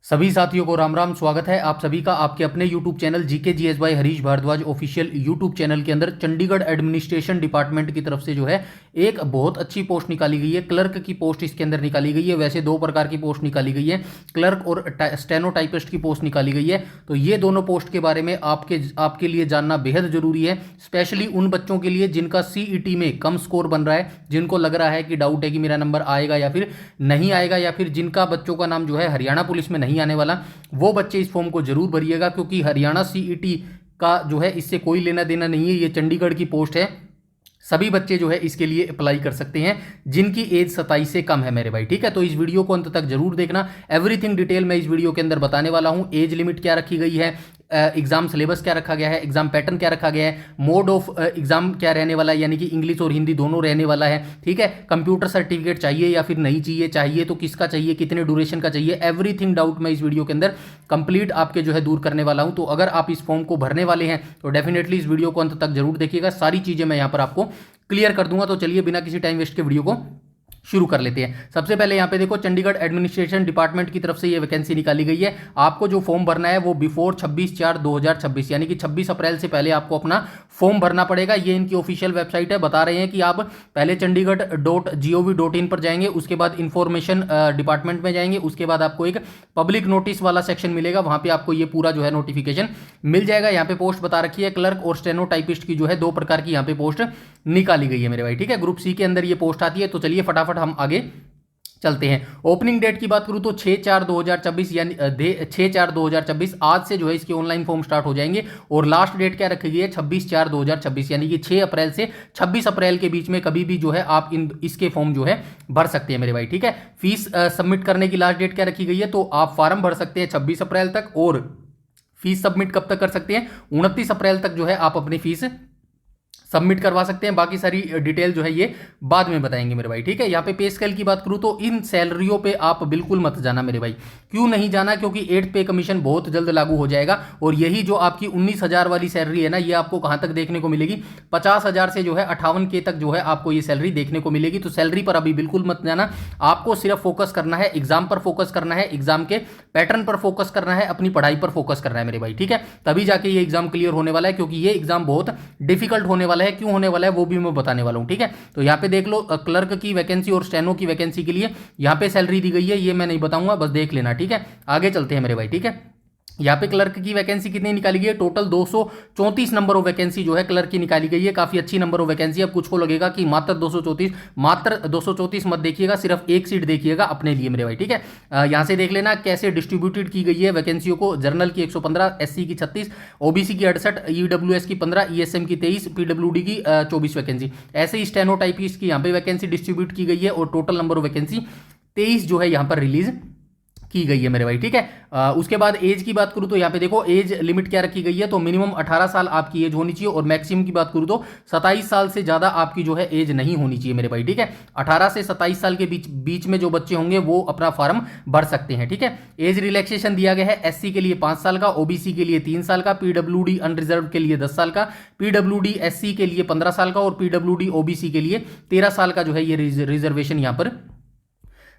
सभी साथियों को राम राम। स्वागत है आप सभी का आपके अपने YouTube channel GK GS by Harish Bhardwaj official YouTube channel के अंदर। चंडीगढ़ एडमिनिस्ट्रेशन डिपार्टमेंट की तरफ से जो है एक बहुत अच्छी पोस्ट निकाली गई है, क्लर्क की पोस्ट इसके अंदर निकाली गई है। वैसे दो प्रकार की पोस्ट निकाली गई है, क्लर्क और स्टेनोटाइपिस्ट की पोस्ट निकाली गई है। तो ये दोनों पोस्ट के बारे में आपके लिए जानना बेहद जरूरी है, स्पेशली उन बच्चों के लिए जिनका सीईटी में कम स्कोर बन रहा है, जिनको लग रहा है कि डाउट है कि मेरा नंबर आएगा या फिर नहीं आएगा, या फिर जिनका बच्चों का नाम जो है हरियाणा पुलिस में नहीं आने वाला। वो बच्चे इस फॉर्म को जरूर भरिएगा, क्योंकि हरियाणा सीईटी का जो है इससे कोई लेना देना नहीं है। ये चंडीगढ़ की पोस्ट है, सभी बच्चे जो है इसके लिए अप्लाई कर सकते हैं जिनकी एज 27 से कम है मेरे भाई। ठीक है, तो इस वीडियो को अंत तक जरूर देखना। एवरीथिंग डिटेल मैं इस वीडियो के अंदर बताने वाला हूं। एज लिमिट क्या रखी गई है, एग्जाम सिलेबस क्या रखा गया है, एग्जाम पैटर्न क्या रखा गया है, मोड ऑफ एग्जाम क्या रहने वाला है, यानी कि इंग्लिश और हिंदी दोनों रहने वाला है। ठीक है, कंप्यूटर सर्टिफिकेट चाहिए या फिर नहीं चाहिए, चाहिए तो किसका चाहिए, कितने ड्यूरेशन का चाहिए, एवरीथिंग डाउट मैं इस वीडियो के अंदर कंप्लीट आपके जो है दूर करने वाला हूं। तो अगर आप इस फॉर्म को भरने वाले हैं तो डेफिनेटली इस वीडियो को अंत तक जरूर देखिएगा, सारी चीजें मैं यहां पर आपको क्लियर कर दूंगा। तो चलिए बिना किसी टाइम वेस्ट के वीडियो को शुरू कर लेते हैं। सबसे पहले यहां पे देखो, चंडीगढ़ एडमिनिस्ट्रेशन डिपार्टमेंट की तरफ से ये वैकेंसी निकाली गई है। आपको जो फॉर्म भरना है वो बिफोर 26/4/2026 यानी कि 26 अप्रैल से पहले आपको अपना फॉर्म भरना पड़ेगा। ये इनकी ऑफिशियल वेबसाइट है। बता रहे हैं कि आप पहले chandigarh.gov.in पर जाएंगे, उसके बाद इंफॉर्मेशन डिपार्टमेंट में जाएंगे, उसके बाद आपको एक पब्लिक नोटिस वाला सेक्शन मिलेगा, वहां पर आपको ये पूरा जो है नोटिफिकेशन मिल जाएगा। यहाँ पे पोस्ट बता रखी है क्लर्क और स्टेनोटाइपिस्ट की जो है दो प्रकार की यहाँ पे पोस्ट निकाली गई है मेरे भाई। ठीक है, ग्रुप सी के अंदर ये पोस्ट आती है। तो चलिए फटाफट हम आगे चलते हैं। ओपनिंग डेट की बात करूं तो 6/4/2024 यानी 6/4/2024 आज से जो है इसके ऑनलाइन फॉर्म स्टार्ट हो जाएंगे। और लास्ट डेट क्या रखी गई है, 26/4/2026 यानी कि 6 अप्रैल से 26 अप्रैल के बीच में कभी भी जो है आप इसके फॉर्म जो है भर सकते हैं मेरे भाई। ठीक है, फीस सबमिट करने की लास्ट डेट क्या रखी गई है, तो आप फॉर्म भर सकते हैं 26 अप्रैल तक, और फीस सबमिट कब तक कर सकते हैं, 29 अप्रैल तक जो है आप अपनी फीस सबमिट करवा सकते हैं। बाकी सारी डिटेल जो है ये बाद में बताएंगे मेरे भाई। ठीक है, यहाँ पे पे स्केल की बात करूं तो इन सैलरियों पे आप बिल्कुल मत जाना मेरे भाई। क्यों नहीं जाना, क्योंकि 8th पे कमीशन बहुत जल्द लागू हो जाएगा। और यही जो आपकी 19,000 वाली सैलरी है ना, ये आपको कहां तक देखने को मिलेगी, 50,000 से जो है 58K तक जो है आपको ये सैलरी देखने को मिलेगी। तो सैलरी पर अभी बिल्कुल मत जाना, आपको सिर्फ फोकस करना है एग्जाम पर, फोकस करना है एग्जाम के पैटर्न पर, फोकस करना है अपनी पढ़ाई पर, फोकस करना है मेरे भाई। ठीक है, तभी जाके ये एग्जाम क्लियर होने वाला है, क्योंकि ये एग्जाम बहुत डिफिकल्ट होने वाला है। क्यों होने वाला है वो भी मैं बताने वाला हूं। ठीक है, तो यहां पे देख लो, क्लर्क की वैकेंसी और स्टेनो की वैकेंसी के लिए यहां पे सैलरी दी गई है, ये मैं नहीं बताऊंगा, बस देख लेना। ठीक है, आगे चलते हैं मेरे भाई। ठीक है, यहाँ पे क्लर्क की वैकेंसी कितनी निकाली गई है, टोटल 234 नंबर ऑफ वैकेंसी जो है क्लर्क की निकाली गई है। काफी अच्छी नंबर ऑफ वैकेंसी। अब कुछ को लगेगा कि मात्र 234 मत देखिएगा, सिर्फ एक सीट देखिएगा अपने लिए मेरे भाई। ठीक है, यहाँ से देख लेना कैसे डिस्ट्रीब्यूटेड की गई है वैकेंसियों को। जनरल की 115, एससी की 36, ओबीसी की 68, ईडब्ल्यूएस की 15, ईएसएम की 23, पीडब्ल्यूडी की 24 वैकेंसी। ऐसे ही स्टेनोटाइपिस्ट की यहाँ पे वैकेंसी डिस्ट्रीब्यूट की गई है, और टोटल नंबर ऑफ वैकेंसी 23 जो है यहाँ पर रिलीज की गई है मेरे भाई। ठीक है, उसके बाद एज की बात करूं तो यहाँ पे देखो एज लिमिट क्या रखी गई है, तो मिनिमम 18 साल आपकी एज होनी चाहिए, और मैक्सिमम की बात करूं तो 27 साल से ज्यादा आपकी जो है एज नहीं होनी चाहिए मेरे भाई। ठीक है, 18 से 27 साल के बीच में जो बच्चे होंगे वो अपना फॉर्म भर सकते हैं। ठीक है, एज रिलैक्सेशन दिया गया है एससी के लिए 5 साल का, ओबीसी के लिए 3 साल का, पीडब्ल्यूडी अनरिजर्व के लिए 10 साल का, पीडब्ल्यूडी एससी के लिए 15 साल का, और पीडब्ल्यूडी ओबीसी के लिए 13 साल का जो है ये रिजर्वेशन यहाँ पर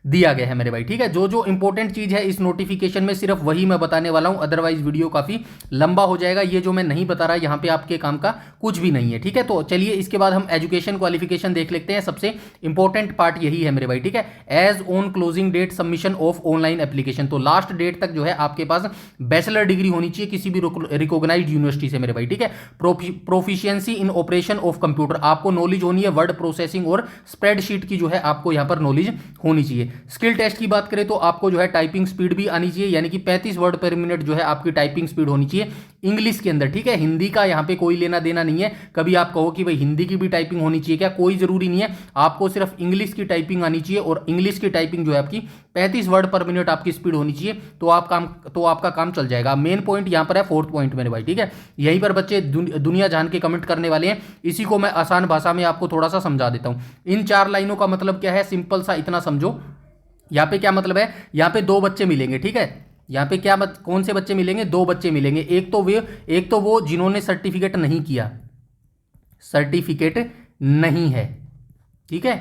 दिया गया है मेरे भाई। ठीक है, जो जो इंपॉर्टेंट चीज है इस नोटिफिकेशन में सिर्फ वही मैं बताने वाला हूं, अदरवाइज वीडियो काफी लंबा हो जाएगा। ये जो मैं नहीं बता रहा यहां पे आपके काम का कुछ भी नहीं है। ठीक है, तो चलिए इसके बाद हम एजुकेशन क्वालिफिकेशन देख लेते हैं। सबसे इंपॉर्टेंट पार्ट यही है मेरे भाई। ठीक है, as on closing date submission of online application, तो लास्ट डेट तक जो है आपके पास बैचलर डिग्री होनी चाहिए किसी भी रिकॉग्नाइज्ड यूनिवर्सिटी से मेरे भाई। ठीक है, proficiency in operation of computer, आपको नॉलेज होनी है वर्ड प्रोसेसिंग और स्प्रेडशीट की जो है आपको यहां पर नॉलेज होनी चाहिए। स्किल टेस्ट की बात करें तो आपको जो है टाइपिंग स्पीड भी आनी चाहिए, यानी कि 35 वर्ड पर मिनट जो है आपकी टाइपिंग स्पीड होनी चाहिए इंग्लिश के अंदर। ठीक है, हिंदी का यहां पे कोई लेना देना नहीं है। कभी आप कहो कि भाई हिंदी की भी टाइपिंग होनी चाहिए क्या, कोई जरूरी नहीं है, आपको सिर्फ इंग्लिश की टाइपिंग आनी चाहिए, और इंग्लिश की टाइपिंग जो है आपकी 35 वर्ड पर मिनट आपकी स्पीड होनी चाहिए, तो आपका काम चल जाएगा। मेन पॉइंट यहां पर है 4th पॉइंट मेरे भाई। ठीक है, यहीं पर बच्चे दुनिया जान के कमेंट करने वाले हैं, इसी को मैं आसान भाषा में आपको थोड़ा सा समझा देता हूं। इन 4 लाइनों का मतलब क्या है, सिंपल सा इतना समझो। यहाँ पे क्या मतलब है, यहाँ पे 2 बच्चे मिलेंगे। ठीक है, यहाँ पे कौन से बच्चे मिलेंगे, 2 बच्चे मिलेंगे। एक तो वो जिन्होंने सर्टिफिकेट नहीं किया, सर्टिफिकेट नहीं है। ठीक है,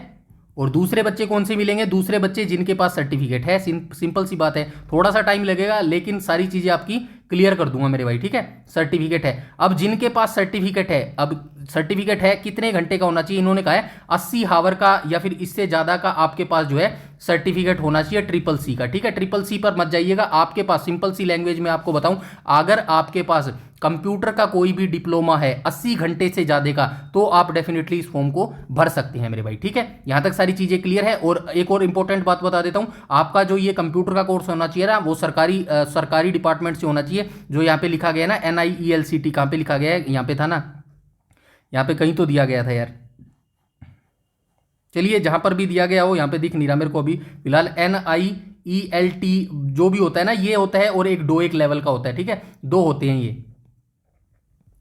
और दूसरे बच्चे कौन से मिलेंगे? दूसरे बच्चे जिनके पास सर्टिफिकेट है। सिंपल सी बात है, थोड़ा सा टाइम लगेगा लेकिन सारी चीजें आपकी क्लियर कर दूंगा मेरे भाई, ठीक है। सर्टिफिकेट है, अब जिनके पास सर्टिफिकेट है, अब सर्टिफिकेट है कितने घंटे का होना चाहिए? इन्होंने कहा है 80 हावर का या फिर इससे ज्यादा का आपके पास जो है सर्टिफिकेट होना चाहिए ट्रिपल सी का, ठीक है। ट्रिपल सी पर मत जाइएगा, आपके पास सिंपल सी लैंग्वेज में आपको बताऊं, अगर आपके पास कंप्यूटर का कोई भी डिप्लोमा है 80 घंटे से ज्यादा का, तो आप डेफिनेटली इस फॉर्म को भर सकते हैं मेरे भाई, ठीक है। यहां तक सारी चीजें क्लियर है। और एक और इंपॉर्टेंट बात बता देता हूं, आपका जो ये कंप्यूटर का कोर्स होना चाहिए ना, वो सरकारी डिपार्टमेंट से होना चाहिए। जो यहां पे लिखा गया ना NIELCT, कहां पे लिखा गया है? यहां पे था ना, यहां पे कहीं तो दिया गया था यार, चलिए जहां पर भी दिया गया हो, यहां पे दिख नहीं रहा मेरे को अभी फिलहाल। NIELT जो भी होता है ना, ये होता है, और एक डोएक लेवल का होता है, ठीक है। दो होते हैं ये,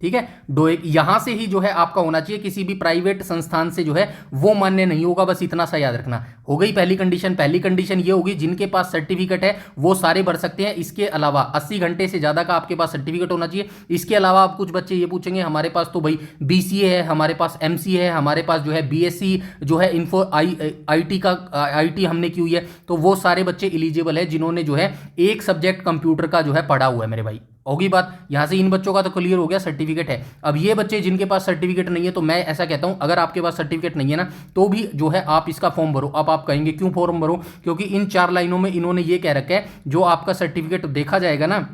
ठीक है। डोएक यहां से ही जो है आपका होना चाहिए, किसी भी प्राइवेट संस्थान से जो है वो मान्य नहीं होगा, बस इतना सा याद रखना। हो गई पहली कंडीशन। पहली कंडीशन ये होगी, जिनके पास सर्टिफिकेट है वो सारे भर सकते हैं। इसके अलावा 80 घंटे से ज्यादा का आपके पास सर्टिफिकेट होना चाहिए। इसके अलावा आप कुछ बच्चे ये पूछेंगे, हमारे पास तो भाई BCA है, हमारे पास MCA है, हमारे पास जो है BSc जो है इन्फो IT का IT हमने की हुई है, तो वो सारे बच्चे इलिजिबल है जिन्होंने जो है एक सब्जेक्ट कंप्यूटर का जो है पढ़ा हुआ है मेरे भाई। होगी बात, यहां से इन बच्चों का तो क्लियर हो गया, सर्टिफिकेट है। अब ये बच्चे जिनके पास सर्टिफिकेट नहीं है, तो मैं ऐसा कहता हूं, अगर आपके पास सर्टिफिकेट नहीं है ना, तो भी जो है आप इसका फॉर्म भरो। अब आप कहेंगे क्यों फॉर्म भरो? क्योंकि इन 4 लाइनों में इन्होंने ये कह रखा है, जो आपका सर्टिफिकेट देखा जाएगा ना,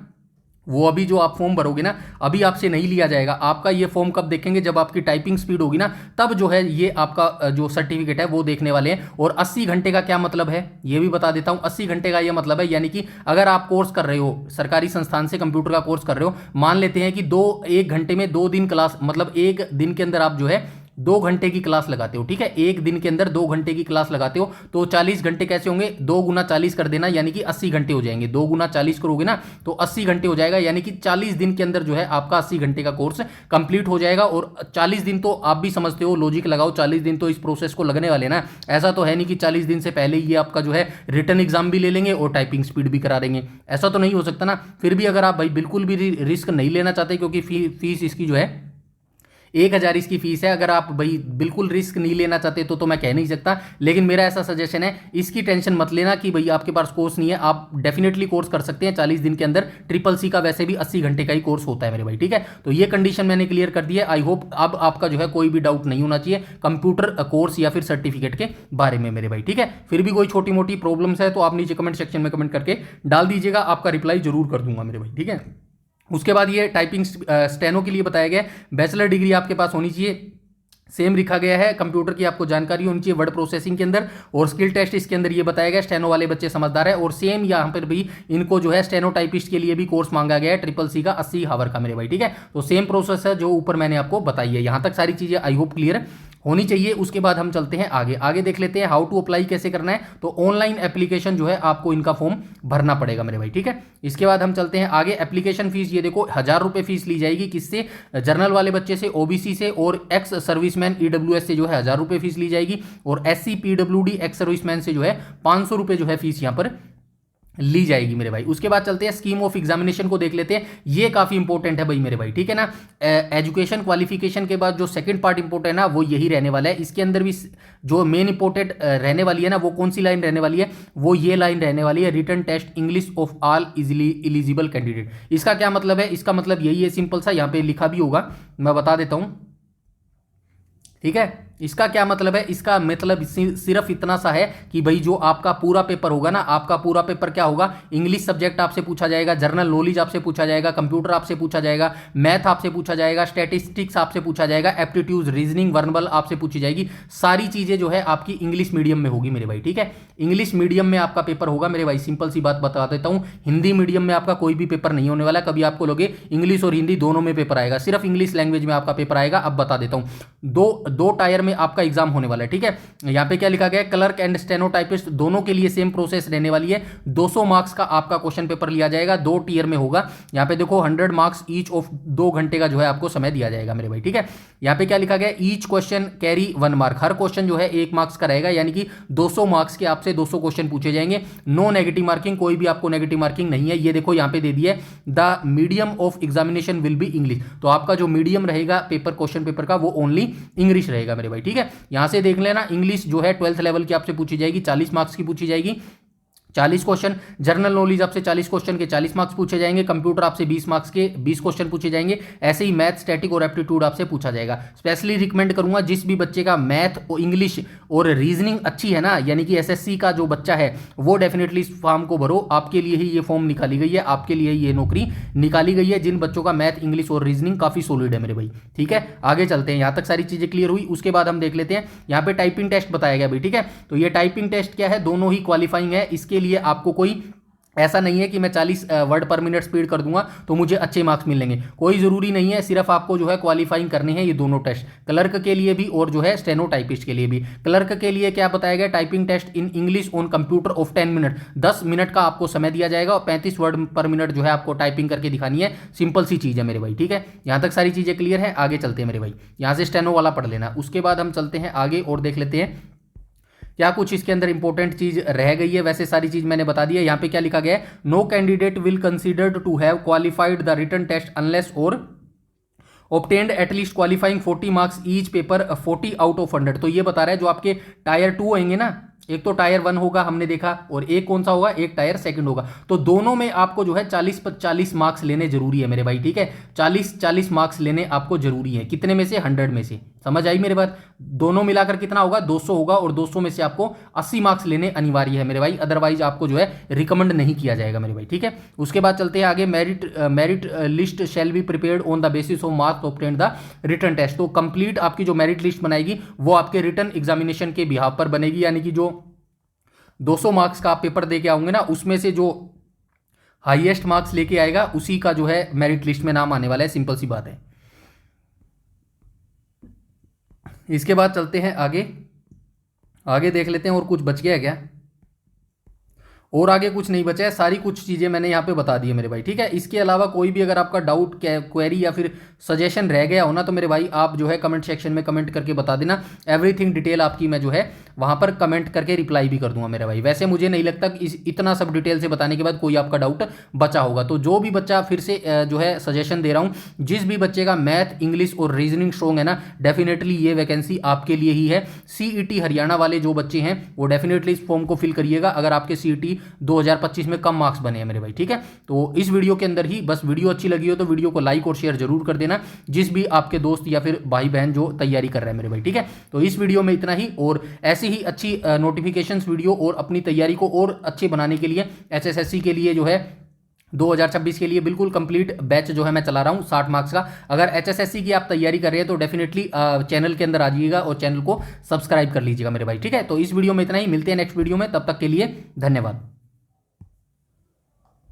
वो अभी जो आप फॉर्म भरोगे ना, अभी आपसे नहीं लिया जाएगा। आपका ये फॉर्म कब देखेंगे? जब आपकी टाइपिंग स्पीड होगी ना, तब जो है ये आपका जो सर्टिफिकेट है वो देखने वाले हैं। और 80 घंटे का क्या मतलब है ये भी बता देता हूं। 80 घंटे का ये मतलब है, यानी कि अगर आप कोर्स कर रहे हो, सरकारी संस्थान से कंप्यूटर का कोर्स कर रहे हो, मान लेते हैं कि 1 घंटे में 2 दिन क्लास, मतलब 1 दिन के अंदर आप जो है 2 घंटे की क्लास लगाते हो, ठीक है। 1 दिन के अंदर 2 घंटे की क्लास लगाते हो, तो 40 घंटे कैसे होंगे? 2 गुना 40 कर देना, यानी कि 80 घंटे हो जाएंगे। 2 गुना 40 करोगे ना, तो 80 घंटे हो जाएगा, यानी कि 40 दिन के अंदर जो है आपका 80 घंटे का कोर्स कंप्लीट हो जाएगा। और 40 दिन तो आप भी समझते हो, लॉजिक लगाओ, 40 दिन तो इस प्रोसेस को लगने वाले ना। ऐसा तो है नहीं कि 40 दिन से पहले ये आपका जो है रिटन एग्जाम भी ले लेंगे और टाइपिंग स्पीड भी करा देंगे, ऐसा तो नहीं हो सकता ना। फिर भी अगर आप भाई बिल्कुल भी रिस्क नहीं लेना चाहते, क्योंकि फीस इसकी जो है 1000 इसकी फीस है, अगर आप भाई बिल्कुल रिस्क नहीं लेना चाहते तो मैं कह नहीं सकता, लेकिन मेरा ऐसा सजेशन है, इसकी टेंशन मत लेना कि भाई आपके पास कोर्स नहीं है। आप डेफिनेटली कोर्स कर सकते हैं 40 दिन के अंदर। ट्रिपल सी का वैसे भी 80 घंटे का ही कोर्स होता है मेरे भाई, ठीक है। तो ये कंडीशन मैंने क्लियर कर दी है। आई होप अब आपका जो है कोई भी डाउट नहीं होना चाहिए कंप्यूटर कोर्स या फिर सर्टिफिकेट के बारे में मेरे भाई, ठीक है। फिर भी कोई छोटी मोटी प्रॉब्लम्स है तो आप नीचे कमेंट सेक्शन में कमेंट करके डाल दीजिएगा, आपका रिप्लाई जरूर कर दूंगा मेरे भाई, ठीक है। उसके बाद ये टाइपिंग स्टेनो के लिए बताया गया, बैचलर डिग्री आपके पास होनी चाहिए। सेम लिखा गया है, कंप्यूटर की आपको जानकारी होनी चाहिए वर्ड प्रोसेसिंग के अंदर। और स्किल टेस्ट इसके अंदर ये बताया गया, स्टेनो वाले बच्चे समझदार है। और सेम यहाँ पर भी इनको जो है स्टेनो टाइपिस्ट के लिए भी कोर्स मांगा गया है ट्रिपल सी का 80 हावर का मेरे भाई, ठीक है। तो सेम प्रोसेस है जो ऊपर मैंने आपको बताई है। यहाँ तक सारी चीजें आई होप क्लियर होनी चाहिए। उसके बाद हम चलते हैं आगे देख लेते हैं हाउ टू अप्लाई कैसे करना है। तो ऑनलाइन एप्लीकेशन जो है आपको इनका फॉर्म भरना पड़ेगा मेरे भाई, ठीक है। इसके बाद हम चलते हैं आगे। एप्लीकेशन फीस ये देखो 1000 रुपये फीस ली जाएगी, किससे? जर्नल वाले बच्चे से, OBC से, और एक्स सर्विसमैन EWS से जो है 1000 रुपये फीस ली जाएगी। और SC PWD एक्स सर्विसमैन से जो है 500 रुपये जो है फीस यहाँ पर ली जाएगी मेरे भाई। उसके बाद चलते हैं स्कीम ऑफ एग्जामिनेशन को देख लेते हैं, ये काफी इंपॉर्टेंट है भाई मेरे भाई, ठीक है ना। एजुकेशन क्वालिफिकेशन के बाद जो सेकंड पार्ट इंपॉर्टेंट है ना, वो यही रहने वाला है। इसके अंदर भी जो मेन इंपॉर्टेंट रहने वाली है ना, वो कौन सी लाइन रहने वाली है? वो ये लाइन रहने वाली है, written test English of all easily eligible candidate. इसका क्या मतलब है? इसका मतलब यही है, सिंपल सा, यहाँ पे लिखा भी होगा, मैं बता देता हूं, ठीक है। इसका क्या मतलब है? इसका मतलब सिर्फ इतना सा है कि भाई जो आपका पूरा पेपर होगा ना, आपका पूरा पेपर क्या होगा? इंग्लिश सब्जेक्ट आपसे पूछा जाएगा, जनरल नॉलेज आपसे पूछा जाएगा, कंप्यूटर आपसे पूछा जाएगा, मैथ आपसे पूछा जाएगा, स्टैटिस्टिक्स आपसे पूछा जाएगा, एप्टीट्यूड, रीजनिंग, वर्बल आपसे पूछी जाएगी। सारी चीजें जो है आपकी इंग्लिश मीडियम में होगी मेरे भाई, ठीक है। इंग्लिश मीडियम में आपका पेपर होगा मेरे भाई। सिंपल सी बात बता देता हूं, हिंदी मीडियम में आपका कोई भी पेपर नहीं होने वाला। कभी आपको लोगे इंग्लिश और हिंदी दोनों में पेपर आएगा, सिर्फ इंग्लिश लैंग्वेज में आपका पेपर आएगा। अब बता देता हूं, दो टायर में आपका एग्जाम होने वाला है, ठीक है। यहां पे क्या लिखा गया है? क्लर्क एंड स्टेनोटाइपिस्ट दोनों के लिए सेम प्रोसेस रहने वाली है। 200 मार्क्स का आपका क्वेश्चन पेपर लिया जाएगा, 2 टीयर में होगा। यहां पे देखो 100 मार्क्स ईच ऑफ 2 घंटे का जो है आपको समय दिया जाएगा मेरे भाई, ठीक है। यहां पे क्या लिखा गया? Each question carry 1 mark. हर क्वेश्चन जो है 1 मार्क्स का रहेगा, यानी कि 200 मार्क्स के आपसे 200 क्वेश्चन पूछे जाएंगे। नो नेगेटिव मार्किंग, कोई भी आपको नेगेटिव मार्किंग नहीं है। ये देखो यहां पे दे दिया है, the medium of examination will be English. तो आपका जो मीडियम रहेगा पेपर, क्वेश्चन पेपर का, वो ओनली इंग्लिश रहेगा मेरे भाई। भाई, ठीक है। यहाँ से देख लेना, इंग्लिश जो है 12th लेवल की आपसे पूछी जाएगी, 40 मार्क्स की पूछी जाएगी, 40 क्वेश्चन। जनरल नॉलेज आपसे 40 क्वेश्चन के 40 मार्क्स पूछे जाएंगे। कंप्यूटर आपसे 20 मार्क्स के 20 क्वेश्चन पूछे जाएंगे। ऐसे ही मैथ, स्टैटिक और एप्टीट्यूड आपसे पूछा जाएगा। स्पेशली रिकमेंड करूंगा जिस भी बच्चे का मैथ और इंग्लिश और रीजनिंग अच्छी है ना, यानी कि एसएससी का जो बच्चा है वो डेफिनेटली इस फॉर्म को भरो। आपके लिए ही ये फॉर्म निकाली गई है, आपके लिए ये नौकरी निकाली गई है, जिन बच्चों का मैथ, इंग्लिश और रीजनिंग काफी सॉलिड है मेरे भाई, ठीक है। आगे चलते हैं, यहां तक सारी चीजें क्लियर हुई। उसके बाद हम देख लेते हैं, यहाँ पे टाइपिंग टेस्ट बताया गया भाई, ठीक है। तो ये टाइपिंग टेस्ट क्या है, दोनों ही क्वालिफाइंग है। इसके लिए आपको कोई ऐसा नहीं है कि मैं 40 वर्ड पर मिनट स्पीड कर दूंगा तो मुझे अच्छे मार्क्स मिलेंगे, कोई ज़रूरी नहीं है। सिर्फ आपको जो है क्वालिफाइंग करने हैं ये दोनों टेस्ट, क्लर्क के लिए भी और जो है स्टेनोटाइपिस्ट के लिए भी। क्लर्क के लिए क्या बताया गया, typing test in English on computer of 10 minute, 10 minute का आपको समय दिया जाएगा और 35 वर्ड पर मिनट जो है आपको टाइपिंग करके दिखानी है। सिंपल सी चीज़ है मेरे भाई, ठीक है। यहाँ तक सारी चीज़ें क्लियर है। आगे चलते हैं मेरे भाई, यहाँ से स्टेनो वाला पढ़ लेना। उसके बाद हम चलते हैं आगे और देख लेते हैं क्या कुछ इसके अंदर इंपॉर्टेंट चीज रह गई है। वैसे सारी चीज मैंने बता दी है। यहाँ पे क्या लिखा गया है, no candidate will considered to have qualified the written test unless और obtained at least qualifying 40 marks each paper 40 out of 100। तो ये बता रहा है जो आपके टायर 2 होंगे ना, एक तो टायर 1 होगा हमने देखा, और एक कौन सा होगा, एक टायर 2 होगा। तो दोनों में आपको जो है 40 मार्क्स लेने जरूरी है मेरे भाई, ठीक है। 40 मार्क्स लेने आपको जरूरी है। कितने में से, 100 में से। समझ आई मेरे बात। दोनों मिलाकर कितना होगा, 200 होगा, और 200 में से आपको 80 मार्क्स लेने अनिवार्य है मेरे भाई, अदरवाइज आपको जो है रिकमेंड नहीं किया जाएगा मेरे भाई, ठीक है। उसके बाद चलते हैं आगे, merit list shall be prepared on the basis of marks obtained the written test. तो कंप्लीट आपकी जो मेरिट लिस्ट बनाएगी वो आपके रिटन एग्जामिनेशन के बिहाफ पर बनेगी, यानी कि जो 200 मार्क्स का आप पेपर दे के आओगे ना, उसमें से जो हाईएस्ट मार्क्स लेके आएगा उसी का जो है मेरिट लिस्ट में नाम आने वाला है। सिंपल सी बात है। इसके बाद चलते हैं आगे, आगे देख लेते हैं और कुछ बच गया क्या, और आगे कुछ नहीं बचा है, सारी कुछ चीज़ें मैंने यहाँ पे बता दी है मेरे भाई, ठीक है। इसके अलावा कोई भी अगर आपका डाउट, क्वेरी या फिर सजेशन रह गया हो ना, तो मेरे भाई आप जो है कमेंट सेक्शन में कमेंट करके बता देना। एवरीथिंग डिटेल आपकी मैं जो है वहाँ पर कमेंट करके रिप्लाई भी कर दूंगा मेरे भाई। वैसे मुझे नहीं लगता कि इतना सब डिटेल से बताने के बाद कोई आपका डाउट बचा होगा। तो जो भी बच्चा, फिर से जो है सजेशन दे रहा हूँ, जिस भी बच्चे का मैथ, इंग्लिश और रीजनिंग स्ट्रॉन्ग है ना, डेफिनेटली ये वैकेंसी आपके लिए ही है। सीईटी हरियाणा वाले जो बच्चे हैं वो डेफिनेटली इस फॉर्म को फिल करिएगा, अगर आपके सीईटी 2025 में कम मार्क्स बने हैं मेरे भाई, ठीक है। तो इस वीडियो के अंदर ही बस, वीडियो अच्छी लगी हो तो वीडियो को लाइक और शेयर जरूर कर देना, जिस भी आपके दोस्त या फिर भाई बहन जो तैयारी कर रहे हैं मेरे भाई, ठीक है। तो इस वीडियो में इतना ही, और ऐसी ही अच्छी नोटिफिकेशंस वीडियो और अपनी तैयारी को और अच्छे बनाने के लिए एसएससी के लिए जो है 2026 के लिए बिल्कुल कंप्लीट बैच जो है मैं चला रहा हूँ 60 मार्क्स का। अगर एचएसएससी की आप तैयारी कर रहे हैं तो डेफिनेटली चैनल के अंदर आ जाइएगा और चैनल को सब्सक्राइब कर लीजिएगा मेरे भाई, ठीक है। तो इस वीडियो में इतना ही, मिलते हैं नेक्स्ट वीडियो में, तब तक के लिए धन्यवाद।